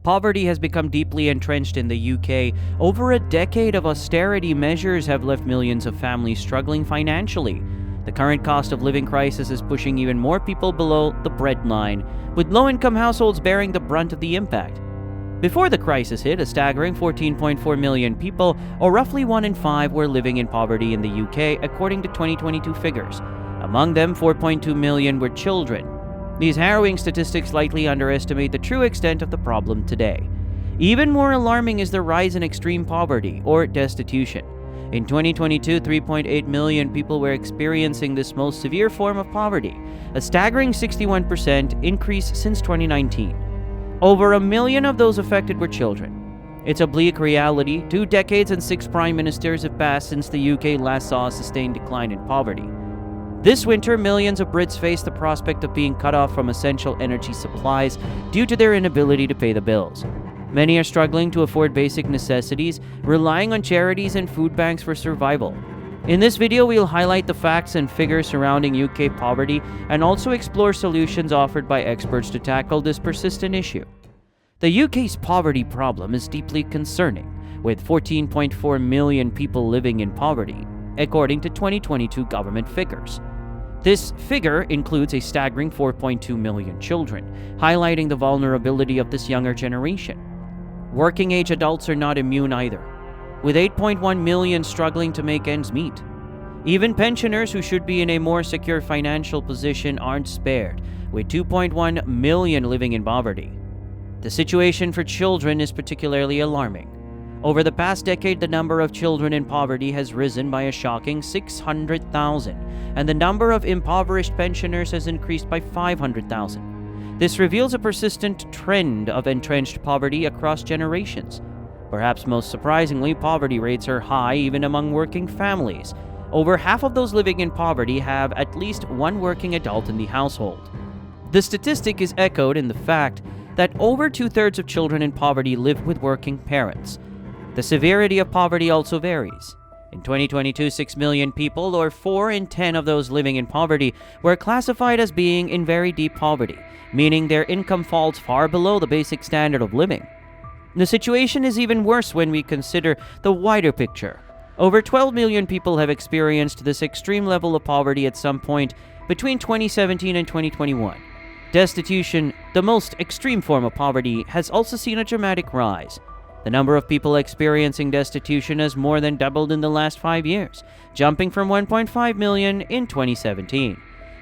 Poverty has become deeply entrenched in the UK. Over a decade of austerity measures have left millions of families struggling financially. The current cost of living crisis is pushing even more people below the breadline, with low-income households bearing the brunt of the impact. Before the crisis hit, a staggering 14.4 million people, or roughly 1 in 5, were living in poverty in the UK, according to 2022 figures. Among them, 4.2 million were children. These harrowing statistics slightly underestimate the true extent of the problem today. Even more alarming is the rise in extreme poverty, or destitution. In 2022, 3.8 million people were experiencing this most severe form of poverty, a staggering 61% increase since 2019. Over 1 million of those affected were children. It's a bleak reality. 2 decades and 6 prime ministers have passed since the UK last saw a sustained decline in poverty. This winter, millions of Brits face the prospect of being cut off from essential energy supplies due to their inability to pay the bills. Many are struggling to afford basic necessities, relying on charities and food banks for survival. In this video, we'll highlight the facts and figures surrounding UK poverty and also explore solutions offered by experts to tackle this persistent issue. The UK's poverty problem is deeply concerning, with 14.4 million people living in poverty, according to 2022 government figures. This figure includes a staggering 4.2 million children, highlighting the vulnerability of this younger generation. Working-age adults are not immune either, with 8.1 million struggling to make ends meet. Even pensioners who should be in a more secure financial position aren't spared, with 2.1 million living in poverty. The situation for children is particularly alarming. Over the past decade, the number of children in poverty has risen by a shocking 600,000, and the number of impoverished pensioners has increased by 500,000. This reveals a persistent trend of entrenched poverty across generations. Perhaps most surprisingly, poverty rates are high even among working families. Over half of those living in poverty have at least one working adult in the household. The statistic is echoed in the fact that over 2/3 of children in poverty live with working parents. The severity of poverty also varies. In 2022, 6 million people, or 4 in 10 of those living in poverty, were classified as being in very deep poverty, meaning their income falls far below the basic standard of living. The situation is even worse when we consider the wider picture. Over 12 million people have experienced this extreme level of poverty at some point between 2017 and 2021. Destitution, the most extreme form of poverty, has also seen a dramatic rise. The number of people experiencing destitution has more than doubled in the last 5 years, jumping from 1.5 million in 2017.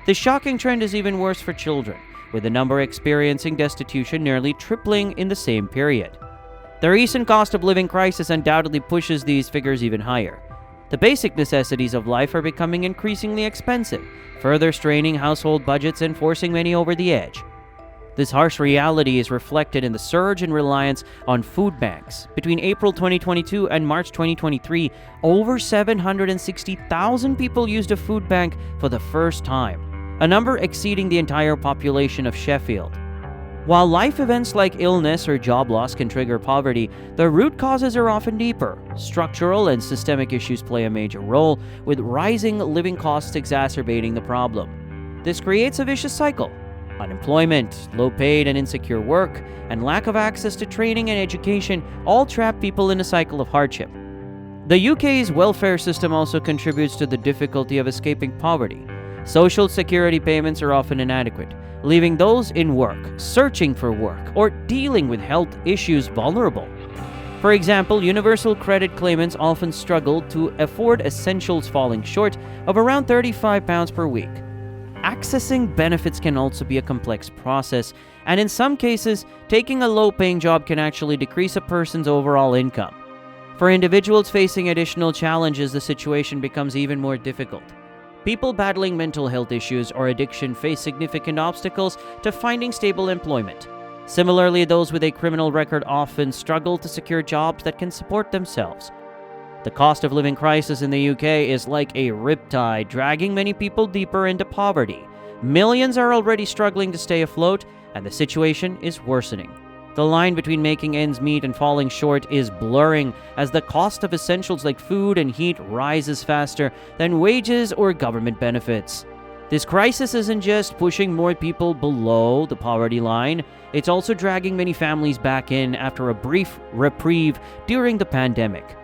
The shocking trend is even worse for children, with the number experiencing destitution nearly tripling in the same period. The recent cost of living crisis undoubtedly pushes these figures even higher. The basic necessities of life are becoming increasingly expensive, further straining household budgets and forcing many over the edge. This harsh reality is reflected in the surge in reliance on food banks. Between April 2022 and March 2023, over 760,000 people used a food bank for the first time, a number exceeding the entire population of Sheffield. While life events like illness or job loss can trigger poverty, the root causes are often deeper. Structural and systemic issues play a major role, with rising living costs exacerbating the problem. This creates a vicious cycle. Unemployment, low-paid and insecure work, and lack of access to training and education all trap people in a cycle of hardship. The UK's welfare system also contributes to the difficulty of escaping poverty. Social security payments are often inadequate, leaving those in work, searching for work, or dealing with health issues vulnerable. For example, universal credit claimants often struggle to afford essentials, falling short of around £35 per week. Accessing benefits can also be a complex process, and in some cases, taking a low-paying job can actually decrease a person's overall income. For individuals facing additional challenges, the situation becomes even more difficult. People battling mental health issues or addiction face significant obstacles to finding stable employment. Similarly, those with a criminal record often struggle to secure jobs that can support themselves. The cost of living crisis in the UK is like a riptide, dragging many people deeper into poverty. Millions are already struggling to stay afloat, and the situation is worsening. The line between making ends meet and falling short is blurring as the cost of essentials like food and heat rises faster than wages or government benefits. This crisis isn't just pushing more people below the poverty line, it's also dragging many families back in after a brief reprieve during the pandemic.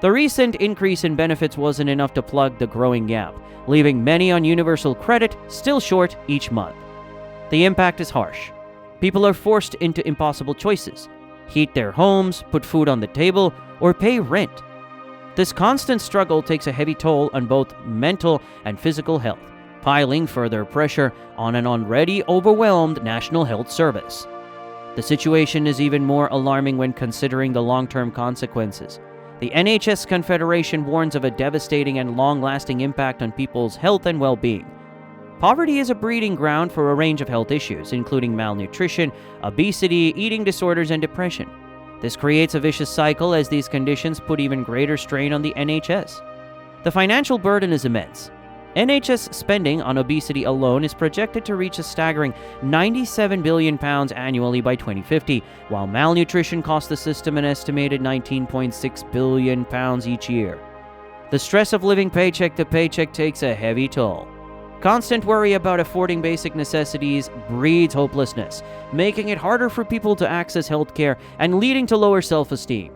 The recent increase in benefits wasn't enough to plug the growing gap, leaving many on universal credit still short each month. The impact is harsh. People are forced into impossible choices: heat their homes, put food on the table, or pay rent. This constant struggle takes a heavy toll on both mental and physical health, piling further pressure on an already overwhelmed National Health Service. The situation is even more alarming when considering the long-term consequences. The NHS Confederation warns of a devastating and long-lasting impact on people's health and well-being. Poverty is a breeding ground for a range of health issues, including malnutrition, obesity, eating disorders, and depression. This creates a vicious cycle as these conditions put even greater strain on the NHS. The financial burden is immense. NHS spending on obesity alone is projected to reach a staggering £97 billion annually by 2050, while malnutrition costs the system an estimated £19.6 billion each year. The stress of living paycheck to paycheck takes a heavy toll. Constant worry about affording basic necessities breeds hopelessness, making it harder for people to access healthcare and leading to lower self-esteem.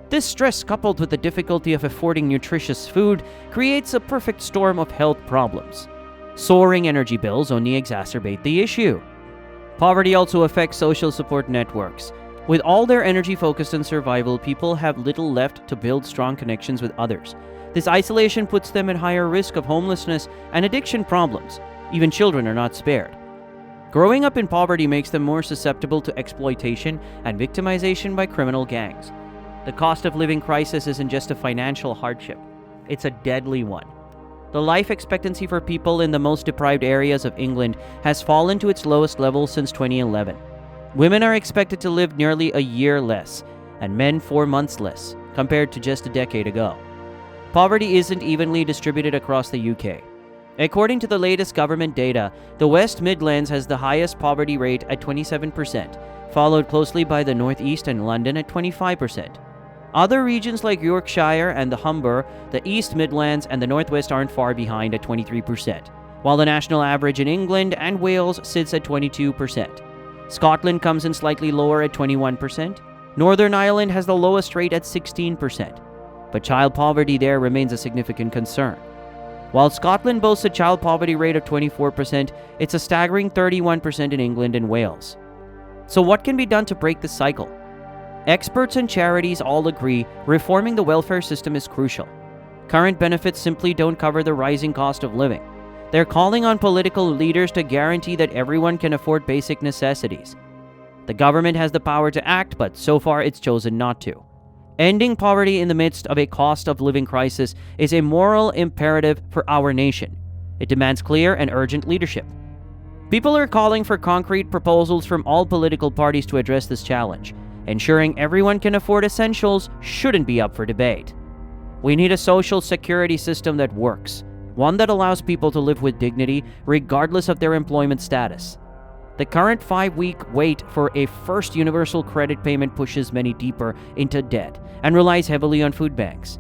This stress, coupled with the difficulty of affording nutritious food, creates a perfect storm of health problems. Soaring energy bills only exacerbate the issue. Poverty also affects social support networks. With all their energy focused on survival, people have little left to build strong connections with others. This isolation puts them at higher risk of homelessness and addiction problems. Even children are not spared. Growing up in poverty makes them more susceptible to exploitation and victimization by criminal gangs. The cost of living crisis isn't just a financial hardship, it's a deadly one. The life expectancy for people in the most deprived areas of England has fallen to its lowest level since 2011. Women are expected to live nearly a year less, and men 4 months less, compared to just a decade ago. Poverty isn't evenly distributed across the UK. According to the latest government data, the West Midlands has the highest poverty rate at 27%, followed closely by the North East and London at 25%. Other regions like Yorkshire and the Humber, the East Midlands, and the North West aren't far behind at 23%, while the national average in England and Wales sits at 22%. Scotland comes in slightly lower at 21%. Northern Ireland has the lowest rate at 16%. But child poverty there remains a significant concern. While Scotland boasts a child poverty rate of 24%, it's a staggering 31% in England and Wales. So what can be done to break this cycle? Experts and charities all agree reforming the welfare system is crucial. Current benefits simply don't cover the rising cost of living. They're calling on political leaders to guarantee that everyone can afford basic necessities. The government has the power to act, but so far it's chosen not to. Ending poverty in the midst of a cost of living crisis is a moral imperative for our nation. It demands clear and urgent leadership. People are calling for concrete proposals from all political parties to address this challenge. Ensuring everyone can afford essentials shouldn't be up for debate. We need a social security system that works, one that allows people to live with dignity regardless of their employment status. The current 5-week wait for a first universal credit payment pushes many deeper into debt and relies heavily on food banks.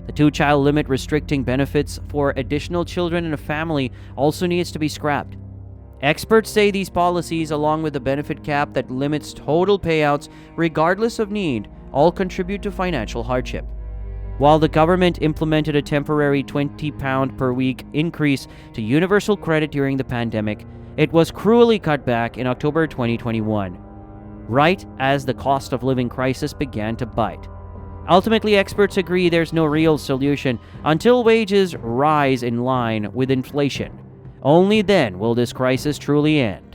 The 2-child limit restricting benefits for additional children in a family also needs to be scrapped. Experts say these policies, along with the benefit cap that limits total payouts regardless of need, all contribute to financial hardship. While the government implemented a temporary £20 per week increase to universal credit during the pandemic, it was cruelly cut back in October 2021, right as the cost of living crisis began to bite. Ultimately, experts agree there's no real solution until wages rise in line with inflation. Only then will this crisis truly end.